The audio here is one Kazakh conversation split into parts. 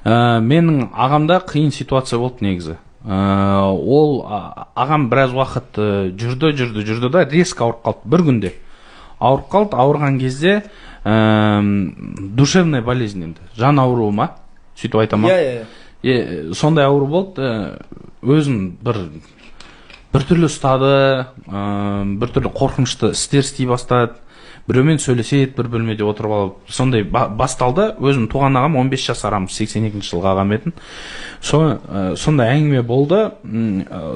Менің ағамда қиын ситуация болды негізі. Ол ағам біраз уақыт жүрді да резко ауырып қалды. Bir күнде ауырып қалды. Ауырған кезде душевная болезнь енді. Жан ауруы ма? Сөйтіп айтама. Сондай ауру болды. Өзін бір түрлі ұстады, бір түрлі қорқынышты істер істей бастады. Біреумен сөйлеседі, бір бөлмеде отырып алып, сондай басталды. Өзім туған ағам 15 жас арамыз, 82 жылғы ағам етін. Сондай әңгіме болды.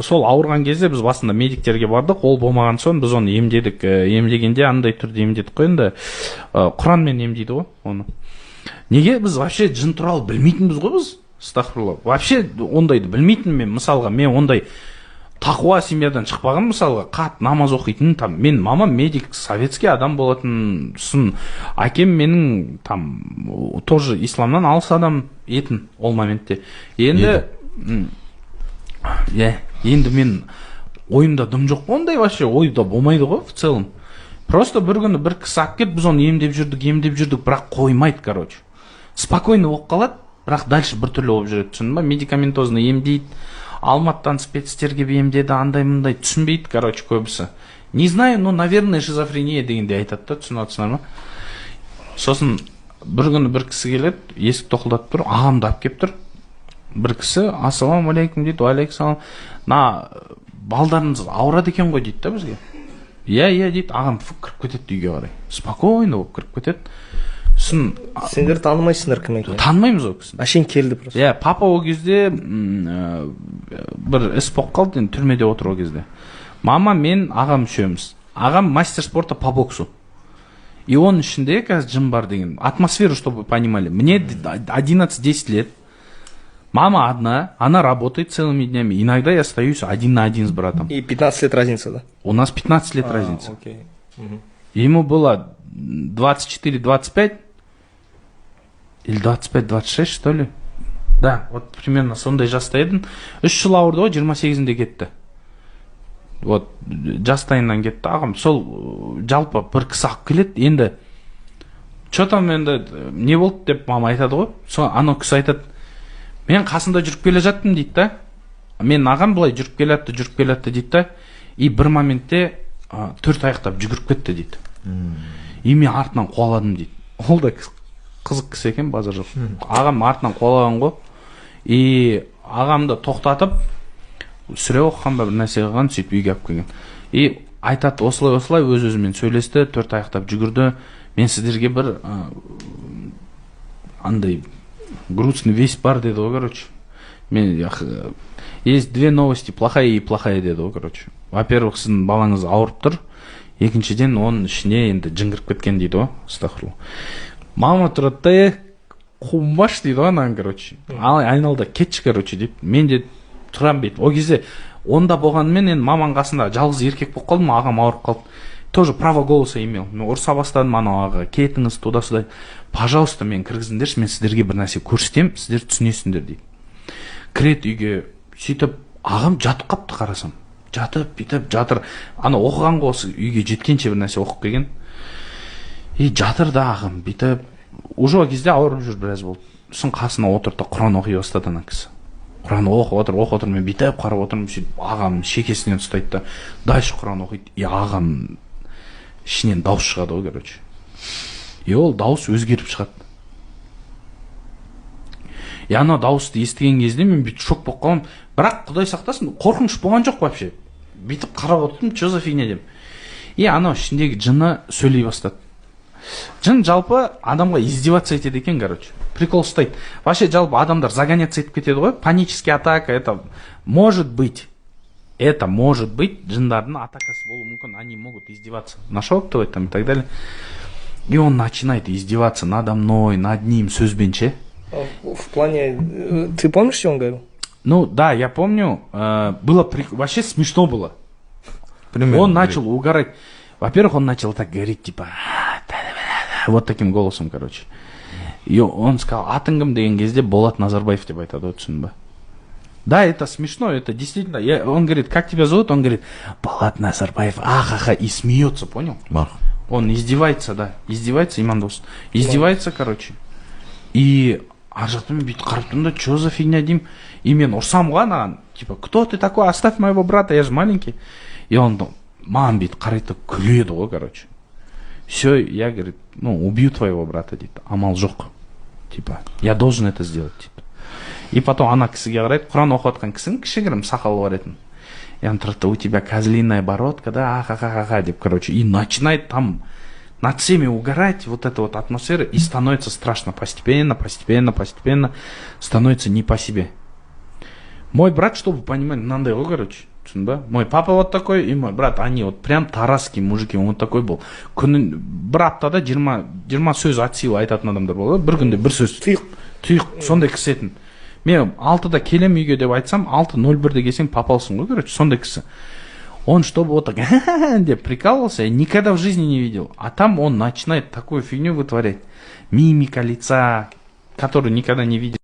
Сол ауырған кезде біз басында медиктерге бардық, ол болмаған соң біз оны емдедік. Емдегенде андай түрде емдедік қой енді. Құранмен емдейді ғой оны. Неге біз вообще жын туралы білмейтінбіз ғой біз? Астағфирулла. Вообще ондайды білмейтін мен, мысалға, мен ондай тақуа семьядан шықпаған, мысалға, қат намаз оқитын, мен мамам медик, советский адам болатын, сын, әкем менің тоже исламнан алыс адам етін ол моментте. Енді мен ойымда дым жоқ, ондай вообще ойда болмайды ғой в целом. Просто бір күні бір кісі алып келіп, біз оны емдеп жүрдік, бірақ қоймайды, короче. Спокойно болып қалады, бірақ дальше бір түрлі болып жүреді, түсіндің ба? Медикаментозно емдейді. Алматтан спецтерге емдеді, андай-мындай түсінбейді, короче, көбісі. Не знаю, но, наверное, шизофрения дегенде айтады да, түсініп отырсыңдар ма? Сосын бір күні бір кісі келеді, есік тоқылдатып тұр, ағамды алып келіп тұр. Бір кісі, ассалаумалейкум дейді, уалейкумассалам. Балдарыңыз ауырады екен ғой дейді да бізге. Иә дейді, ағам кіріп кетеді үйге қарай. Спокойно болып кіріп кетеді. Сендер танымайсыңдар кім екен? Танымаймыз ол кісіні. Әшейін келді просто. Папа ол кезде бір іс болып қалды, түрмеде отыр ол кезде. Мама, мен, ағам үшеуміз. Ағам мастер спорта по боксу. И оның ішінде қазір жын бар деген. Атмосферу, чтобы вы понимали. Мне 11-10 лет. Мама одна, она работает целыми днями. Иногда я остаюсь один на один с братом. И 15 лет разница, да? У нас 15 лет разница. Окей. Ему было 24-25 или 25-26, что ли? Да, вот примерно сондай жаста едім. 3 жыл ауырды ғой, 28-інде кетті. Вот, жастайынан кетті ағам. Сол жалпы бір кісі алып келеді, енді что там енді не болды деп мама айтады ғой. Сол анау кісі айтады, мен қасында жүріп келе жаттым дейді да. Мен ағам былай жүріп келатты дейді да. И бір моментте 4 аяқтап жүгіріп кетті дейді. И мен артынан қуаладым дейді. Ол да қызық кісі екен, базар жоқ. Ағам артынан қуалаған ғой. И ағамды тоқтатып, сүре оқыған ба бір нәрсе қылған, сөйтіп үйге алып келген. И айтады, осылай өз-өзімен сөйлесті, 4 аяқтап жүгірді. Мен сіздерге бір андай грустный весть бар деді ғой, короче. Есть две новости, плохая и плохая деді ғой, короче. Во-первых, сіздің балаңыз ауырып тұр. Екіншіден, оның ішіне енді жын кіріп кеткен дейді ғой, астағфирулла. Мама тұрады, қумбаш дейді ғой анан, короче. Айналда кетші, короче, дейді. Мен де тұрам бейді. О кезде онда болғанымен енді маманың қасында жалғыз еркек болып қалдым, ағам ауырып қалды. Тоже право голоса имел. Мен ұрса бастадым, анау аға, кетіңіз туда-сюда. Пожалуйста, мен кіргізіңдерші, мен сіздерге бір нәрсе көрсетем, сіздер түсінесіңдер дейді. Кірет үйге, сөйтіп ағам жатып қапты, қарасам. Жатып, бүйтіп, жатыр. Ана оқыған ғой, үйге жеткенше бір нәрсе оқып келген. И жатыр да ағам, бүйтіп. Уже кезде ауырып жүр біраз болды. Сосын қасына отырды, Құран оқи бастады ана кісі. Құран оқып отыр, мен бүйтіп қарап отырмын, сөйтіп ағам шекесінен ұстайды да, дальше Құран оқиды. И ағам ішінен дауыс шығады ғой, короче. И ол дауыс өзгеріп шығады. И ана дауысты естіген кезде мен бүйтіп шок болып қалам. Бірақ Құдай сақтасын, қорқыныш болған жоқ вообще. Бүйтіп қарап отырдым, что за фигня деп. И анау ішіндегі жыны сөйлей бастады. Жын жалпы адамға издеваться етеді екен, короче. Прикол ұстайды. Вообще жалпы адамдар загоняться етіп кетеді ғой. Панический атака, это может быть, жындардың атакасы болуы мүмкін, они могут издеваться. Нашептывать там и так далее. И он начинает издеваться надо мной, над ним, сөзбенше. В плане, ты помнишь, что он говорил? Ну да, я помню, было вообще смешно было. Примерно, он начал угорать. Во-первых, он начал так говорить, типа, вот таким голосом, короче. И он сказал, атыңгым деген кезде Болат Назарбаев деп айтады, түсіндің ба? Да, это смешно, это действительно. Он говорит, как тебя зовут? Он говорит, Болат Назарбаев, ахаха, и смеется, понял? Он издевается, да, издевается, Имандос. Издевается, короче. И ар жақтан мен бүйтіп қарап тұрмын да, че за фигня деймін. И мен ұрсам ғой анаған, типа, кто ты такой, оставь моего брата, я же маленький. И он маған бүйтіп қарайды, күледі ғой, короче. Все, я, говорит, ну, убью твоего брата, дейді, амал жоқ. Типа, я должен это сделать, типа. И потом ана кісіге қарайды, Құран оқып отқан кісінің кішігірім сақалы бар етін. И он тұрады, у тебя козлиная бородка, да, ха-ха-ха-ха, деп, короче, и начинает там над всеми угорать, вот эта вот атмосфера, и становится страшно постепенно, становится не по себе. Мой брат, чтобы понимать, мынандай ғой, короче, да? Мой папа вот такой, и мой брат, они вот прям таразские мужики, он вот такой был. Күнін бір аптада 20 сөз от силы айтатын адамдар болды, бір күнде бір сөз. Тұйық, сондай кісі етін. Мен 6-да келем үйге деп айтсам, 6:01-де келсең папалсың ғой, короче, сондай кісі. Он чтобы вот так деп прикалывался, я никогда в жизни не видел. А там он начинает такую фигню вытворять. Мимика лица, которую никогда не видел.